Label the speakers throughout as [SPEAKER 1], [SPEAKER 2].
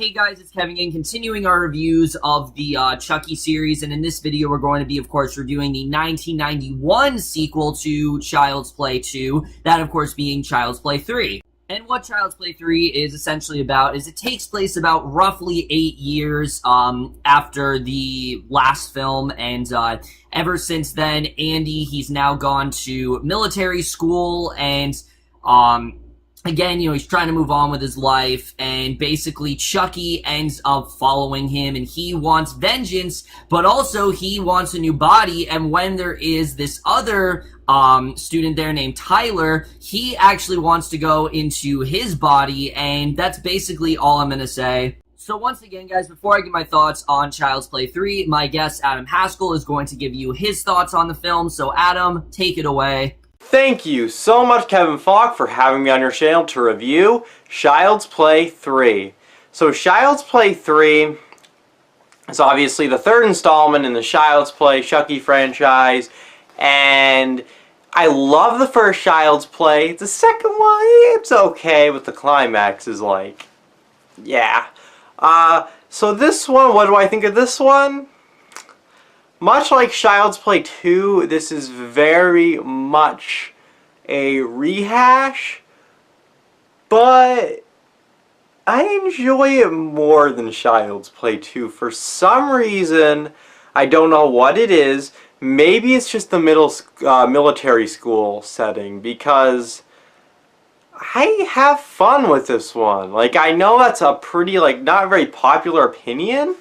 [SPEAKER 1] Hey guys, it's Kevin again, continuing our reviews of the Chucky series, and in this video we're going to be, of course, reviewing the 1991 sequel to Child's Play 2, that of course being Child's Play 3. And what Child's Play 3 is essentially about is it takes place about roughly 8 years after the last film, and ever since then, Andy, he's now gone to military school, and again, you know, he's trying to move on with his life, and basically Chucky ends up following him, and he wants vengeance, but also he wants a new body, and when there is this other student there named Tyler, he actually wants to go into his body, and that's basically all I'm gonna say. So once again, guys, before I give my thoughts on Child's Play 3, my guest, Adam Haskell, is going to give you his thoughts on the film, so Adam, take it away.
[SPEAKER 2] Thank you so much, Kevin Falk, for having me on your channel to review Child's Play 3. So Child's Play 3 is obviously the third installment in the Child's Play Chucky franchise, and I love the first Child's Play. The second one, it's okay, but the climax is like, yeah. So this one, what do I think of this one? Much like Child's Play 2, this is very much a rehash, but I enjoy it more than Child's Play 2. For some reason, I don't know what it is. Maybe it's just the military school setting, because I have fun with this one. Like, I know that's a pretty, like, not very popular opinion.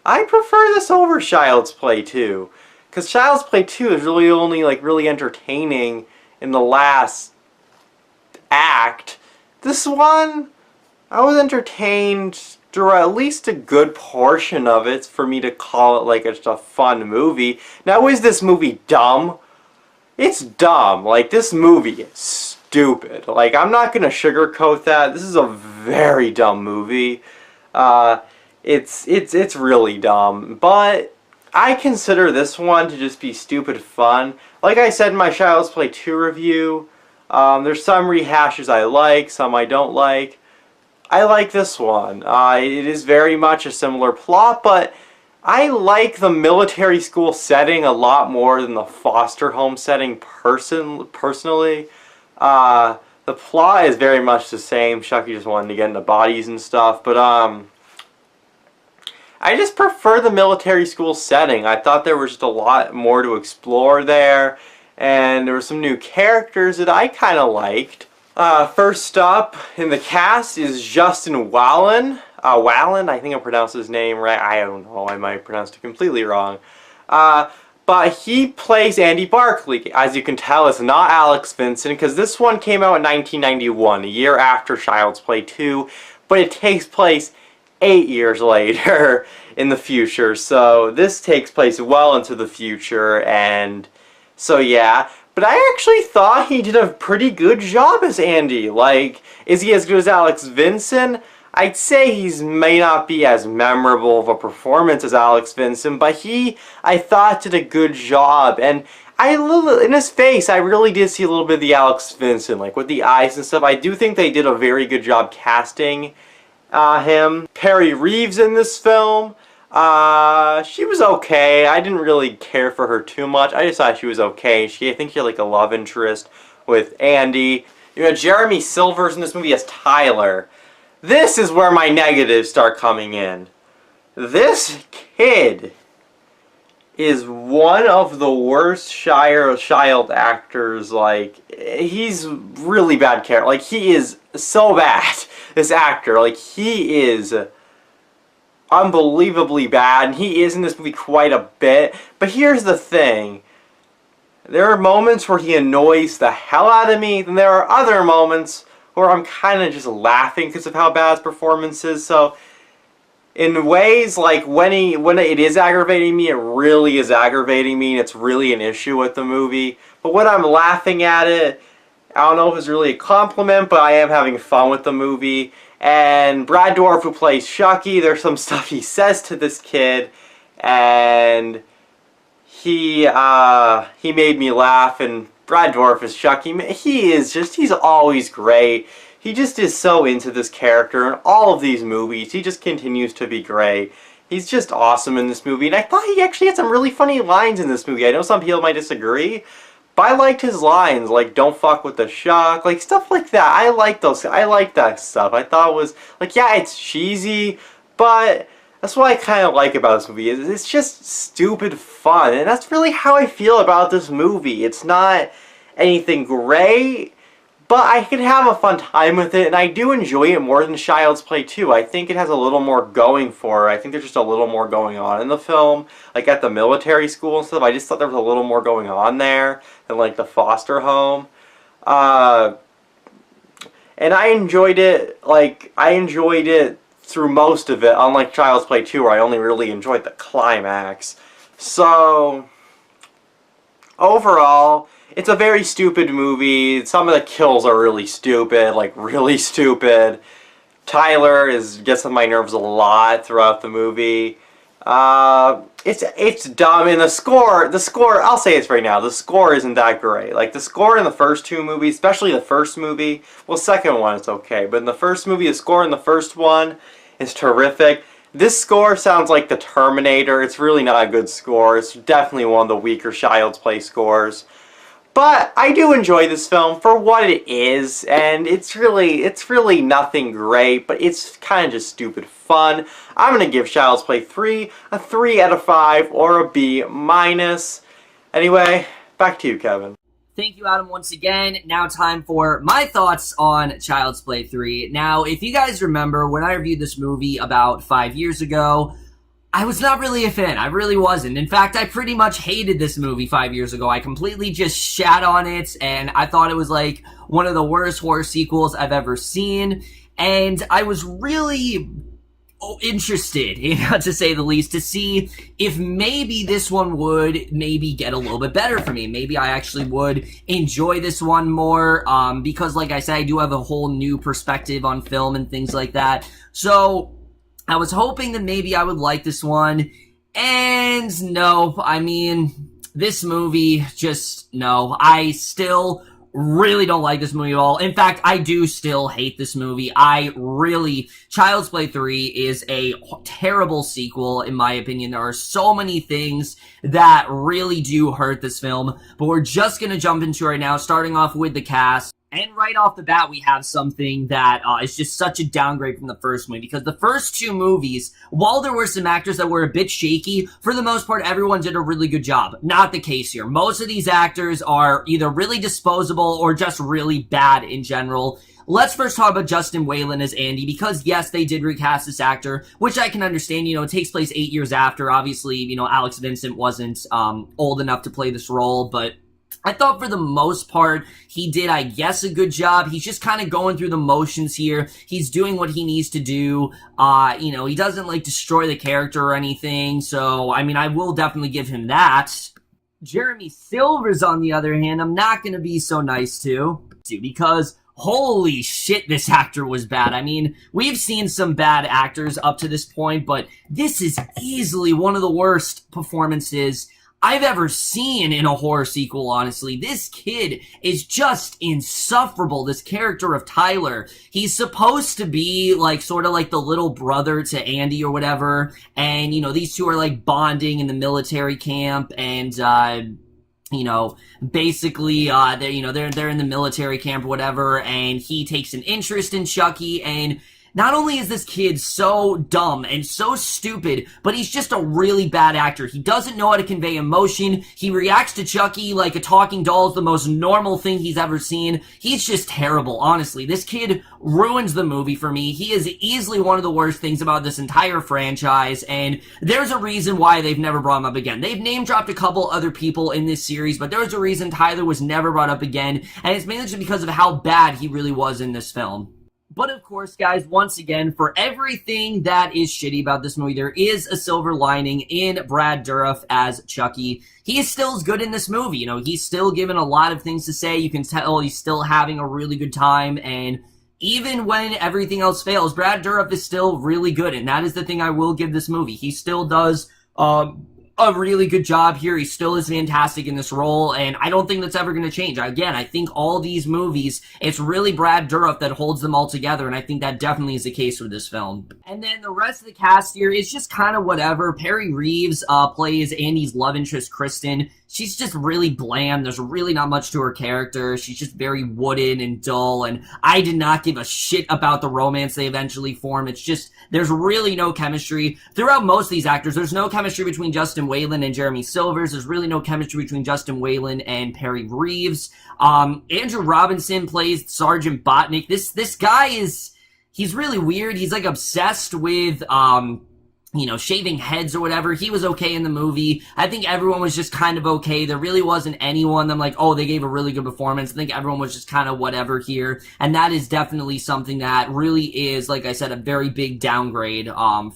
[SPEAKER 2] I prefer this over Child's Play 2, because Child's Play 2 is really only like really entertaining in the last act. This one, I was entertained through at least a good portion of it for me to call it like it's a fun movie. Now, is this movie dumb? It's dumb. Like, this movie is stupid. Like, I'm not gonna sugarcoat that. This is a very dumb movie. It's really dumb, but I consider this one to just be stupid fun. Like I said in my Child's Play 2 review, there's some rehashes I like, some I don't like. I like this one. It is very much a similar plot, but I like the military school setting a lot more than the foster home setting personally. The plot is very much the same. Chucky just wanted to get into bodies and stuff, but I just prefer the military school setting. I thought there was just a lot more to explore there, and there were some new characters that I kind of liked. First up in the cast is Justin Whalin. Whalin, I think I pronounced his name right. I don't know, I might have pronounced it completely wrong. But he plays Andy Barkley. As you can tell, it's not Alex Vincent, because this one came out in 1991, a year after Child's Play 2, but it takes place 8 years later in the future, so this takes place well into the future, and so yeah. But I actually thought he did a pretty good job as Andy. Like, is he as good as Alex Vincent? I'd say he may not be as memorable of a performance as Alex Vincent, but I thought, did a good job, and in his face, I really did see a little bit of the Alex Vincent, like with the eyes and stuff. I do think they did a very good job casting him. Perrey Reeves in this film, she was okay. I didn't really care for her too much. I just thought she was okay. I think she had like a love interest with Andy. You know, Jeremy Sylvers in this movie as Tyler. This is where my negatives start coming in. This kid is one of the worst child actors. Like, he's really bad character. Like, he is so bad, this actor. Like, he is unbelievably bad, and he is in this movie quite a bit. But here's the thing. There are moments where he annoys the hell out of me, and there are other moments where I'm kind of just laughing because of how bad his performance is. So, in ways, like, when it is aggravating me, it really is aggravating me, and it's really an issue with the movie. But when I'm laughing at it, I don't know if it's really a compliment, but I am having fun with the movie. And Brad Dourif, who plays Chucky, there's some stuff he says to this kid, and he made me laugh. And Brad Dourif is Chucky. He's always great. he just is so into this character in all of these movies. He just continues to be great. He's just awesome in this movie, and I thought he actually had some really funny lines in this movie. I know some people might disagree, but I liked his lines, like, don't fuck with the shuck, like, stuff like that. I like that stuff. I thought it was, like, yeah, it's cheesy, but that's what I kind of like about this movie. It's just stupid fun, and that's really how I feel about this movie. It's not anything great, but I can have a fun time with it, and I do enjoy it more than Child's Play 2. I think it has a little more going for it. I think there's just a little more going on in the film. Like, at the military school and stuff, I just thought there was a little more going on there than, like, the foster home. And I enjoyed it, through most of it, unlike Child's Play 2, where I only really enjoyed the climax. So, overall, it's a very stupid movie. Some of the kills are really stupid, like really stupid. Tyler gets on my nerves a lot throughout the movie. It's dumb, and the score, I'll say this right now, the score isn't that great. Like, the score in the first two movies, especially the first movie, well, second one it's okay, but in the first movie, the score in the first one is terrific. This score sounds like the Terminator. It's really not a good score. It's definitely one of the weaker Child's Play scores. But I do enjoy this film for what it is, and it's really nothing great, but it's kind of just stupid fun. I'm going to give Child's Play 3 a 3 out of 5 or a B minus. Anyway, back to you, Kevin.
[SPEAKER 1] Thank you, Adam, once again. Now time for my thoughts on Child's Play 3. Now, if you guys remember, when I reviewed this movie about 5 years ago, I was not really a fan. I really wasn't. In fact, I pretty much hated this movie 5 years ago. I completely just shat on it, and I thought it was like one of the worst horror sequels I've ever seen. And I was really interested, to say the least, to see if maybe this one would maybe get a little bit better for me. Maybe I actually would enjoy this one more, because like I said, I do have a whole new perspective on film and things like that. So I was hoping that maybe I would like this one, and no, I mean, this movie, just no. I still really don't like this movie at all. In fact, I do still hate this movie. Child's Play 3 is a terrible sequel, in my opinion. There are so many things that really do hurt this film, but we're just gonna jump into it right now, starting off with the cast. And right off the bat, we have something that is just such a downgrade from the first movie, because the first two movies, while there were some actors that were a bit shaky, for the most part, everyone did a really good job. Not the case here. Most of these actors are either really disposable or just really bad in general. Let's first talk about Justin Whalin as Andy, because yes, they did recast this actor, which I can understand. It takes place 8 years after. Obviously, Alex Vincent wasn't old enough to play this role, but I thought for the most part, he did, I guess, a good job. He's just kind of going through the motions here. He's doing what he needs to do. He doesn't, destroy the character or anything. So, I mean, I will definitely give him that. Jeremy Sylvers, on the other hand, I'm not going to be so nice to, because holy shit, this actor was bad. I mean, we've seen some bad actors up to this point, but this is easily one of the worst performances I've ever seen in a horror sequel, honestly. This kid is just insufferable, this character of Tyler. He's supposed to be, sort of like the little brother to Andy or whatever, and, these two are, bonding in the military camp, and, basically, they're in the military camp or whatever, and he takes an interest in Chucky, and not only is this kid so dumb and so stupid, but he's just a really bad actor. He doesn't know how to convey emotion. He reacts to Chucky like a talking doll is the most normal thing he's ever seen. He's just terrible, honestly. This kid ruins the movie for me. He is easily one of the worst things about this entire franchise, and there's a reason why they've never brought him up again. They've name-dropped a couple other people in this series, but there's a reason Tyler was never brought up again, and it's mainly just because of how bad he really was in this film. But of course, guys, once again, for everything that is shitty about this movie, there is a silver lining in Brad Dourif as Chucky. He is still as good in this movie. He's still given a lot of things to say. You can tell he's still having a really good time, and even when everything else fails, Brad Dourif is still really good, and that is the thing I will give this movie. He still does a really good job here. He still is fantastic in this role, and I don't think that's ever going to change. Again, I think all these movies, it's really Brad Dourif that holds them all together, and I think that definitely is the case with this film. And then the rest of the cast here is just kind of whatever. Perrey Reeves plays Andy's love interest, Kristen. She's just really bland. There's really not much to her character. She's just very wooden and dull, and I did not give a shit about the romance they eventually form. It's just, there's really no chemistry. Throughout most of these actors, there's no chemistry between Justin Whalin and Jeremy Sylvers. There's really no chemistry between Justin Whalin and Perrey Reeves. Andrew Robinson plays Sergeant Botnick. This guy he's really weird. He's like obsessed with, shaving heads or whatever. He was okay in the movie. I think everyone was just kind of okay. There really wasn't anyone I'm like, oh, they gave a really good performance. I think everyone was just kind of whatever here. And that is definitely something that really is, like I said, a very big downgrade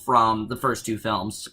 [SPEAKER 1] from the first two films.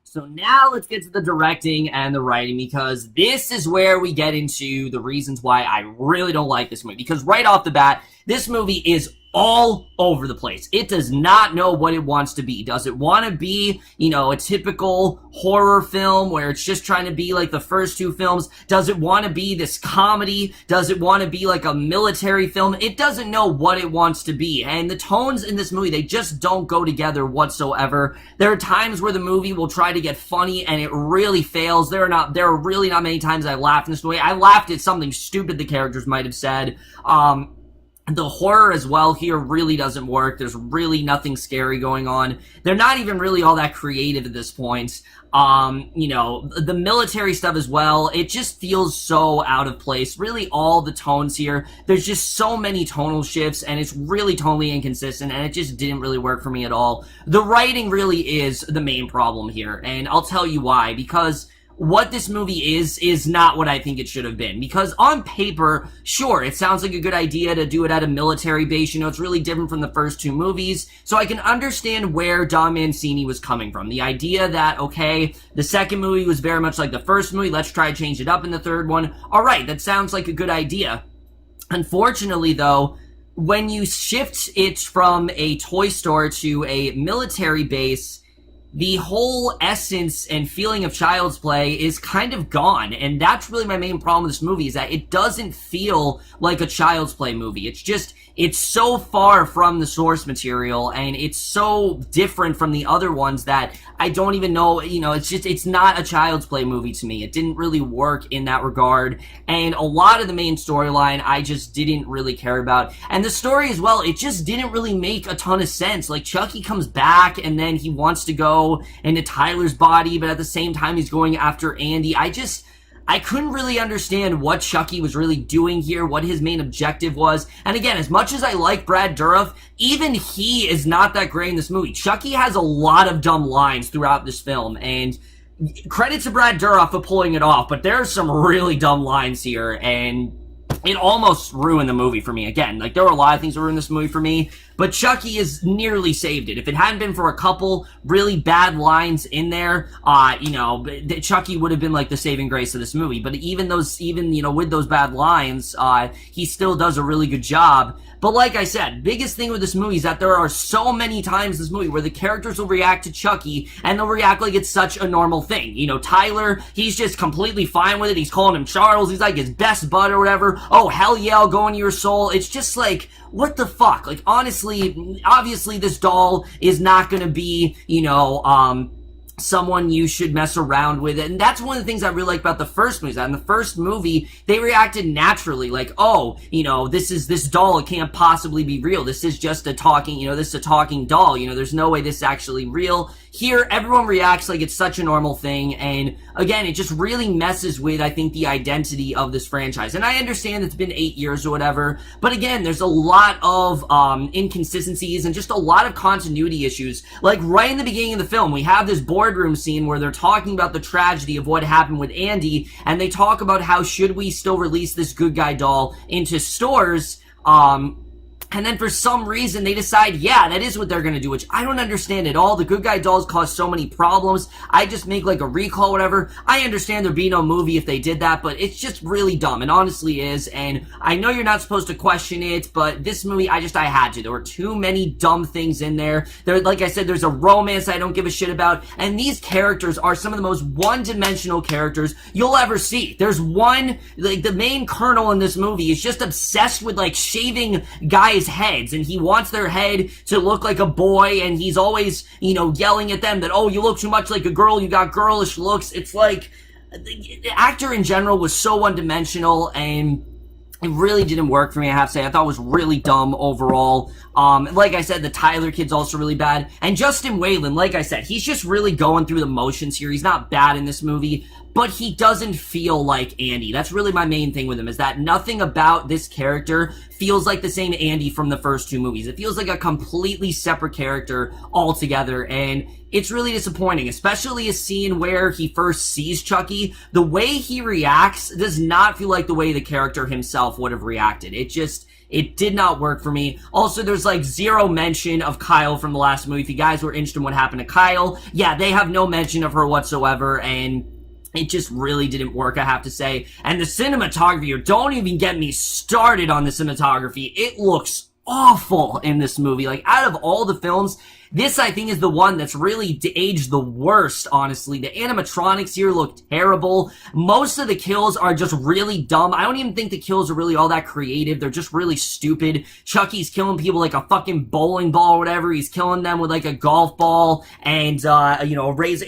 [SPEAKER 1] So now let's get to the directing and the writing, because this is where we get into the reasons why I really don't like this movie. Because right off the bat, this movie is all over the place. It does not know what it wants to be. Does it want to be, a typical horror film where it's just trying to be like the first two films? Does it want to be this comedy? Does it want to be like a military film? It doesn't know what it wants to be. And the tones in this movie, they just don't go together whatsoever. There are times where the movie will try to get funny and it really fails. There are really not many times I laughed in this movie. I laughed at something stupid the characters might have said. The horror as well here really doesn't work. There's really nothing scary going on. They're not even really all that creative at this point. The military stuff as well, it just feels so out of place. Really all the tones here, there's just so many tonal shifts and it's really totally inconsistent and it just didn't really work for me at all. The writing really is the main problem here, and I'll tell you why. Because what this movie is not what I think it should have been. Because on paper, sure, it sounds like a good idea to do it at a military base. It's really different from the first two movies. So I can understand where Don Mancini was coming from. The idea that, okay, the second movie was very much like the first movie. Let's try to change it up in the third one. All right, that sounds like a good idea. Unfortunately, though, when you shift it from a toy store to a military base, the whole essence and feeling of Child's Play is kind of gone. And that's really my main problem with this movie, is that it doesn't feel like a Child's Play movie. It's so far from the source material, and it's so different from the other ones that I don't even know, it's not a Child's Play movie to me. It didn't really work in that regard, and a lot of the main storyline I just didn't really care about. And the story as well, it just didn't really make a ton of sense. Like, Chucky comes back, and then he wants to go into Tyler's body, but at the same time he's going after Andy. I couldn't really understand what Chucky was really doing here, what his main objective was. And again, as much as I like Brad Dourif, even he is not that great in this movie. Chucky has a lot of dumb lines throughout this film, and credit to Brad Dourif for pulling it off, but there's some really dumb lines here, and it almost ruined the movie for me. Again, there were a lot of things that ruined this movie for me, but Chucky has nearly saved it. If it hadn't been for a couple really bad lines in there, Chucky would have been like the saving grace of this movie. But even with those bad lines, he still does a really good job. But like I said, biggest thing with this movie is that there are so many times in this movie where the characters will react to Chucky, and they'll react like it's such a normal thing. Tyler, he's just completely fine with it. He's calling him Charles. He's like his best bud or whatever. Oh, hell yeah, I'll go into your soul. It's just like, what the fuck? Like, honestly, obviously this doll is not gonna be, someone you should mess around with. And that's one of the things I really like about the first movie. In the first movie, they reacted naturally, like, oh, this doll, it can't possibly be real. This is just a talking, this is a talking doll. There's no way this is actually real. Here, everyone reacts like it's such a normal thing, and again, it just really messes with, I think, the identity of this franchise. And I understand it's been 8 years or whatever, but again, there's a lot of inconsistencies and just a lot of continuity issues. Like, right in the beginning of the film, we have this boardroom scene where they're talking about the tragedy of what happened with Andy, and they talk about how should we still release this good guy doll into stores, And then for some reason, they decide, yeah, that is what they're gonna do, which I don't understand at all. The good guy dolls cause so many problems. I just make like a recall, whatever. I understand there'd be no movie if they did that, but it's just really dumb. It honestly is. And I know you're not supposed to question it, but this movie, I had to. There were too many dumb things in there. Like I said, there's a romance I don't give a shit about. And these characters are some of the most one-dimensional characters you'll ever see. There's one, like the main colonel in this movie is just obsessed with like shaving guys' heads, and he wants their head to look like a boy, and he's always, you know, yelling at them that, oh, you look too much like a girl, you got girlish looks. It's like, the actor in general was so one-dimensional, and it really didn't work for me, I have to say. I thought it was really dumb overall. Like I said, the Tyler kid's also really bad. And Justin Whalin, like I said, he's just really going through the motions here. He's not bad in this movie, but he doesn't feel like Andy. That's really my main thing with him, is that nothing about this character feels like the same Andy from the first two movies. It feels like a completely separate character altogether, and it's really disappointing, especially a scene where he first sees Chucky. The way he reacts does not feel like the way the character himself would have reacted. It did not work for me. Also, there's like zero mention of Kyle from the last movie. If you guys were interested in what happened to Kyle, yeah, they have no mention of her whatsoever, and it just really didn't work, I have to say. And the cinematography, don't even get me started on the cinematography. It looks awful in this movie. Like, out of all the films, this, I think, is the one that's really aged the worst, honestly. The animatronics here look terrible. Most of the kills are just really dumb. I don't even think the kills are really all that creative. They're just really stupid. Chucky's killing people like a fucking bowling ball or whatever. He's killing them with like a golf ball and, you know, a razor.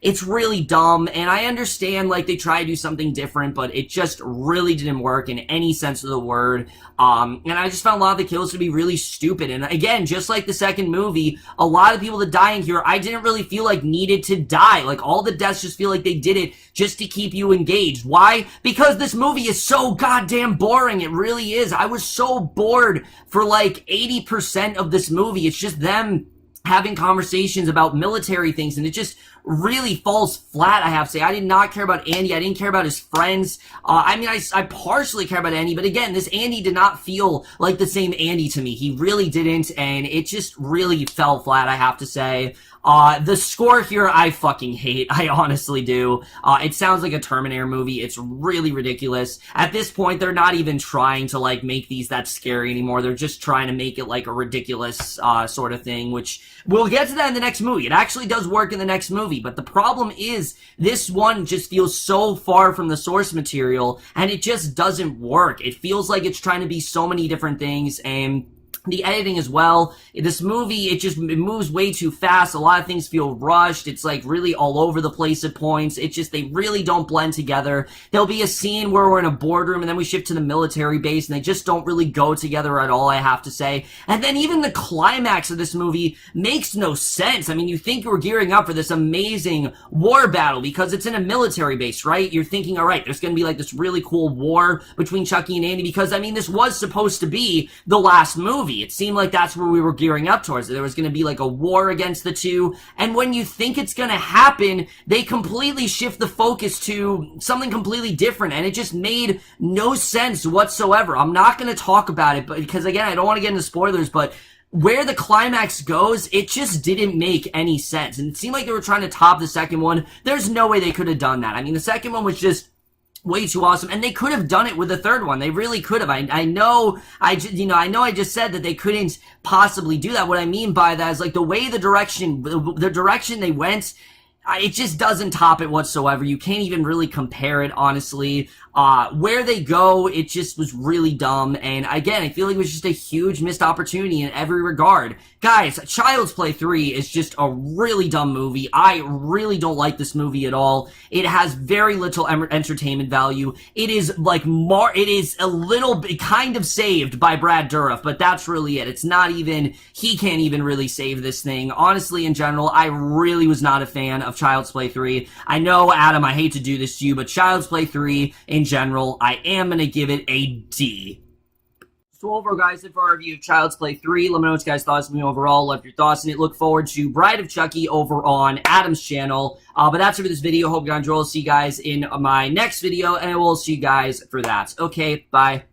[SPEAKER 1] It's really dumb, and I understand, like, they try to do something different, but it just really didn't work in any sense of the word. And I just found a lot of the kills to be really stupid. And again, just like the second movie, a lot of people that die in here, I didn't really feel like needed to die. Like, all the deaths just feel like they did it just to keep you engaged. Why? Because this movie is so goddamn boring. It really is. I was so bored for like 80% of this movie. It's just them having conversations about military things, and it just really falls flat, I have to say. I did not care about Andy. I didn't care about his friends. I mean, I partially care about Andy, but again, this Andy did not feel like the same Andy to me. He really didn't, and it just really fell flat, I have to say. The score here, I fucking hate. I honestly do. It sounds like a Terminator movie. It's really ridiculous. At this point, they're not even trying to, like, make these that scary anymore. They're just trying to make it, like, a ridiculous, sort of thing, which we'll get to that in the next movie. It actually does work in the next movie, but the problem is, this one just feels so far from the source material, and it just doesn't work. It feels like it's trying to be so many different things, and the editing as well. This movie, it moves way too fast. A lot of things feel rushed. It's like really all over the place at points. They really don't blend together. There'll be a scene where we're in a boardroom and then we shift to the military base, and they just don't really go together at all, I have to say. And then even the climax of this movie makes no sense. I mean, you think we're gearing up for this amazing war battle because it's in a military base, right? You're thinking, all right, there's going to be like this really cool war between Chucky and Andy because, I mean, this was supposed to be the last movie. It seemed like that's where we were gearing up towards. There was going to be like a war against the two, and when you think it's going to happen, they completely shift the focus to something completely different, and it just made no sense whatsoever. I'm not going to talk about it, but because again, I don't want to get into spoilers, but where the climax goes, it just didn't make any sense, and it seemed like they were trying to top the second one. There's no way they could have done that. I mean, the second one was just way too awesome, and they could have done it with the third one. They really could have. I know I just said that they couldn't possibly do that. What I mean by that is like the direction they went, it just doesn't top it whatsoever. You can't even really compare it, honestly. Where they go, it just was really dumb, and again, I feel like it was just a huge missed opportunity in every regard. Guys, Child's Play 3 is just a really dumb movie. I really don't like this movie at all. It has very little entertainment value. It is like it is a little bit kind of saved by Brad Dourif, but that's really it. It's not even, he can't even really save this thing. Honestly, in general, I really was not a fan of Child's Play 3. I know, Adam, I hate to do this to you, but Child's Play 3 in general, I am going to give it a D. So overall, guys, for our review of Child's Play 3, let me know what you guys thought of me overall. Love your thoughts, and it. Look forward to Bride of Chucky over on Adam's channel. But that's it for this video. Hope you enjoyed. I'll see you guys in my next video, and I will see you guys for that. Okay, bye.